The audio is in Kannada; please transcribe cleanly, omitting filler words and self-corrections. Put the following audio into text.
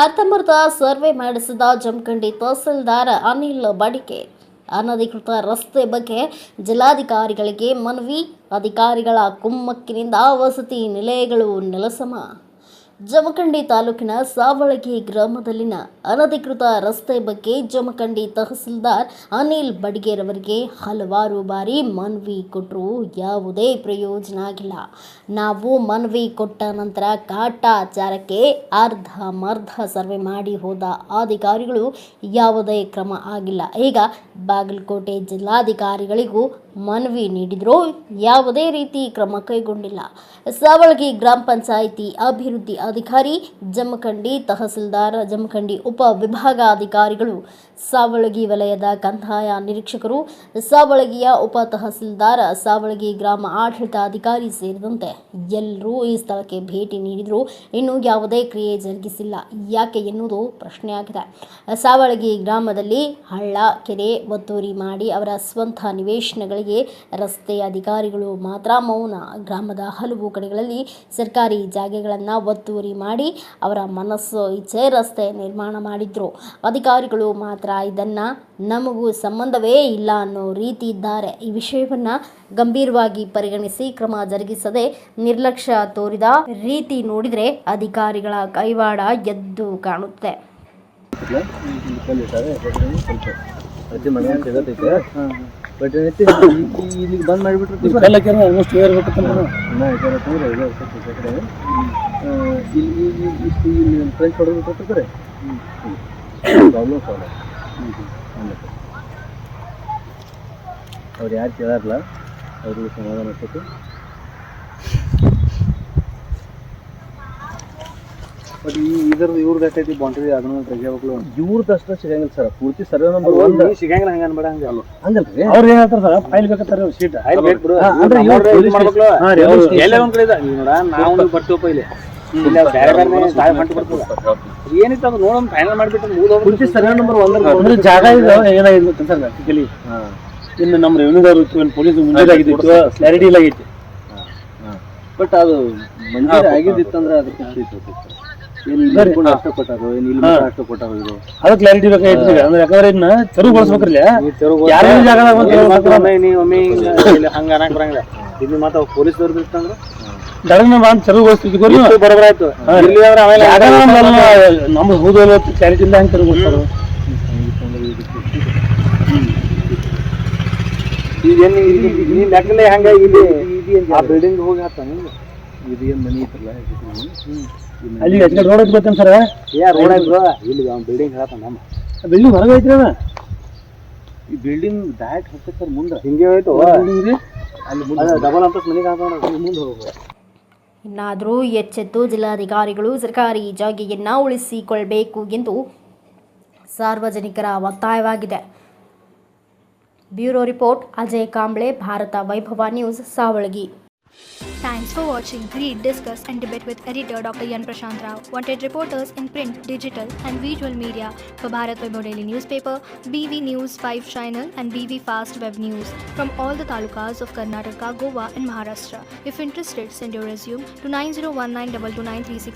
ಅರ್ಧಂಬರ್ಧ ಸರ್ವೆ ಮಾಡಿಸಿದ ಜಮಖಂಡಿ ತಹಸೀಲ್ದಾರ್ ಅನಿಲ್ ಬಡಿಗೆ ಅನಧಿಕೃತ ರಸ್ತೆ ಬಗ್ಗೆ ಜಿಲ್ಲಾಧಿಕಾರಿಗಳಿಗೆ ಮನವಿ. ಅಧಿಕಾರಿಗಳ ಕುಮ್ಮಕ್ಕಿನಿಂದ ವಸತಿ ನಿಲಯಗಳು ನೆಲಸಮ. ಜಮಖಂಡಿ ತಾಲೂಕಿನ ಸಾವಳಗಿ ಗ್ರಾಮದಲ್ಲಿನ ಅನಧಿಕೃತ ರಸ್ತೆ ಬಗ್ಗೆ ಜಮಖಂಡಿ ತಹಸೀಲ್ದಾರ್ ಅನಿಲ್ ಬಡಿಗೇರವರಿಗೆ ಹಲವಾರು ಬಾರಿ ಮನವಿ ಕೊಟ್ಟರೂ ಯಾವುದೇ ಪ್ರಯೋಜನ ಆಗಿಲ್ಲ. ನಾವು ಮನವಿ ಕೊಟ್ಟ ನಂತರ ಕಾಟಾಚಾರಕ್ಕೆ ಅರ್ಧಮರ್ಧ ಸರ್ವೆ ಮಾಡಿ ಹೋದ ಅಧಿಕಾರಿಗಳು ಯಾವುದೇ ಕ್ರಮ ಆಗಿಲ್ಲ. ಈಗ ಬಾಗಲಕೋಟೆ ಜಿಲ್ಲಾಧಿಕಾರಿಗಳಿಗೂ ಮನವಿ ನೀಡಿದರೂ ಯಾವುದೇ ರೀತಿ ಕ್ರಮ ಕೈಗೊಂಡಿಲ್ಲ. ಸಾವಳಗಿ ಗ್ರಾಮ ಪಂಚಾಯಿತಿ ಅಭಿವೃದ್ಧಿ ಅಧಿಕಾರಿ, ಜಮಖಂಡಿ ತಹಸೀಲ್ದಾರ್, ಜಮಖಂಡಿ ಉಪ ವಿಭಾಗಾಧಿಕಾರಿಗಳು, ಸಾವಳಗಿ ವಲಯದ ಕಂದಾಯ ನಿರೀಕ್ಷಕರು, ಸಾವಳಗಿಯ ಉಪ ತಹಸೀಲ್ದಾರ್, ಸಾವಳಗಿ ಗ್ರಾಮ ಆಡಳಿತಾಧಿಕಾರಿ ಸೇರಿದಂತೆ ಎಲ್ಲರೂ ಈ ಸ್ಥಳಕ್ಕೆ ಭೇಟಿ ನೀಡಿದರೂ ಇನ್ನೂ ಯಾವುದೇ ಕ್ರಿಯೆ ಜರುಗಿಸಿಲ್ಲ. ಯಾಕೆ ಎನ್ನುವುದು ಪ್ರಶ್ನೆಯಾಗಿದೆ. ಸಾವಳಗಿ ಗ್ರಾಮದಲ್ಲಿ ಹಳ್ಳ, ಕೆರೆ ಒತ್ತುವರಿ ಮಾಡಿ ಅವರ ಸ್ವಂತ ನಿವೇಶನಗಳಿಗೆ ರಸ್ತೆ ಅಧಿಕಾರಿಗಳು ಮಾತ್ರ ಮೌನ. ಗ್ರಾಮದ ಹಲವು ಕಡೆಗಳಲ್ಲಿ ಸರ್ಕಾರಿ ಜಾಗೆಗಳನ್ನು ಒತ್ತುವರಿ ಮಾಡಿ ಅವರ ಮನಸ್ಸು ಇಚ್ಛೆ ರಸ್ತೆ ನಿರ್ಮಾಣ ಮಾಡಿದ್ರು. ಅಧಿಕಾರಿಗಳು ಮಾತ್ರ ಇದನ್ನ ನಮಗೂ ಸಂಬಂಧವೇ ಇಲ್ಲ ಅನ್ನೋ ರೀತಿ ಇದ್ದಾರೆ. ಈ ವಿಷಯವನ್ನ ಗಂಭೀರವಾಗಿ ಪರಿಗಣಿಸಿ ಕ್ರಮ ಜರುಗಿಸದೆ ನಿರ್ಲಕ್ಷ್ಯ ತೋರಿದ ರೀತಿ ನೋಡಿದರೆ ಅಧಿಕಾರಿಗಳ ಕೈವಾಡ ಎದ್ದು ಕಾಣುತ್ತೆ. ಇಲ್ಲಿಗೆ ಬಂದ್ ಮಾಡಿಬಿಟ್ರೆ ಆಲ್ಮೋಸ್ಟ್ ಇಲ್ಲಿ ಫ್ರೆಂಚ್ ಹೊಡೆದ್ರೆ ಪ್ರಾಬ್ಲಮ್ ಸಾಲ್ವ್. ಅವ್ರು ಯಾರು ಕೇಳಾರಲ್ಲ ಅವ್ರಿಗೆ ಸಮಾಧಾನ ಆಗ್ತೈತಿ. ಬಟ್ ಇದ್ರದ್ದು ಇವ್ರದ್ದು ಎಷ್ಟೈತಿ ಬೌಂಡ್ರಿ ಅದನ್ನು ತೆಗಿಬೇಕು. ಇವ್ರದ್ದು ಅಷ್ಟೇ ಸಿಗಂಗಿಲ್ಲ ಸರ್. ಪೂರ್ತಿ ಸರ್ವೆ ನಂಬರ್ 1 ಸಿಗಂಗಿಲ್ಲ. ಹಂಗೆ ಅನ್ಬೇಡ. ಹಂಗೆ ಹಂಗಲ್ರಿ ಅವ್ರು ಏನ್ ಹೇಳ್ತಾರೆ ಸರ್, ಫೈಲ್ ಬೇಕಂತಾರೆ ಶೀಟ್ ಎಲ್ಲ ಒಂದ್ ಕಡೆ ನಾವು ಬರ್ತೀವಪ್ಪ ಇಲ್ಲಿ ಬೇರೆ ಬೇರೆ ಹೊಂಟು ಬರ್ತದ. ಏನಿತ್ತು ಅದು ನೋಡೋಣ ಫೈನಲ್ ಮಾಡಿಬಿಟ್ಟು ಪೂರ್ತಿ ಸರ್ವೆ ನಂಬರ್ 1 ಜಾಗ ಏನಾಗಿತ್ತು ಸರ್ ಬೇಸಿಕಲಿ. ಇನ್ನು ನಮ್ಮ ರೆವೆನ್ಯೂದವರು ಪೊಲೀಸ್ ಮುಂಜಾಗಿದ್ದು ಕ್ಲಾರಿಟಿ ಇಲ್ಲ ಆಗೈತಿ. ಬಟ್ ಅದು ಮಂಜೂರು ಆಗಿದ್ದಿತ್ತಂದ್ರೆ ಅದಕ್ಕೆ ಅಷ್ಟು ಕೊಟ್ಟಾರು ಅಷ್ಟು ಕೊಟ್ಟಾರು. ಇದು ಅದು ಕ್ಲಾರಿಟಿ ಬೇಕಾಗಿತ್ತು. ಯಾಕಂದ್ರೆ ಇದನ್ನ ತೆರವುಗೊಳಿಸ್ಬೇಕ್ರಲ್ಲ. ಹಂಗ ಅನ್ನಕ್ ಬರಂಗಿಲ್ಲ. ಇದು ಮಾತ್ರ ಪೊಲೀಸ್ದವ್ರದ್ದು ಇತ್ತಂದ್ರೆ ದಡನ ಬಂದು ತೆರವುಗೊಳಿಸ್ತಿದ್ವಿ ಬರೋಬರ ಆಯ್ತು. ನಮ್ದು ಹೌದು ಕ್ಲಾರಿಟಿ ಇಲ್ಲ. ಹಂಗೆ ತೆರವುಗೊಳಿಸ್ತಾರ. ಈಗ ಲೆಕ್ಕಲೆ ಹಂಗ ಇಲ್ಲಿ ಆ ಬಿಲ್ಡಿಂಗ್ ಹೋಗಿ ಹಾಕ್ತಾನೆ. ಇದು ಏನು ಮನಿ ಐತ್ರಲ್ಲ ಅಲ್ಲಿ ರೋಡ್ ಐತಿ ಗೊತ್ತೇನು ಸರ್? ರೋಡ್ ಐತಿ ಇಲ್ಲಿ ಬಿಲ್ಡಿಂಗ್ ಹೇಳ್ತಾನ. ನಮ್ಮ ಬಿಲ್ಡಿಂಗ್ ಹೊರಗೆ ಐತ್ರಿ. ಅದ ಈ ಬಿಲ್ಡಿಂಗ್ ಡೈರೆಕ್ಟ್ ಹೋಗ್ತೈತೆ ಸರ್ ಮುಂದೆ. ಹಿಂಗೆ ಹೋಯ್ತು ಬಿಲ್ಡಿಂಗ್ ರೀ. ಅಲ್ಲಿ ಮುಂದೆ ಡಬಲ್ ಅಂತ ಮನೆಗೆ ಹಾಕೋಣ ಮುಂದೆ ಹೋಗ್ಬೋದು. ಇನ್ನಾದರೂ ಎಚ್ಚೆತ್ತು ಜಿಲ್ಲಾಧಿಕಾರಿಗಳು ಸರ್ಕಾರಿ ಜಾಗೆಯನ್ನು ಉಳಿಸಿಕೊಳ್ಬೇಕು ಎಂದು ಸಾರ್ವಜನಿಕರ ಒತ್ತಾಯವಾಗಿದೆ. ಬ್ಯೂರೋ ರಿಪೋರ್ಟ್ ಅಜಯ್ ಕಾಂಬ್ಳೆ, ಭಾರತ ವೈಭವ news, Savalagi. Thanks for watching. Read, discuss and debate with editor Dr. Yan Prashant Rao. Wanted reporters in print, digital and visual media for Bharat Vaibhav Daily Newspaper, BV News 5 Channel and BV Fast Web News from all the talukas of Karnataka, Goa and Maharashtra. If interested, send your resume to 9019229369.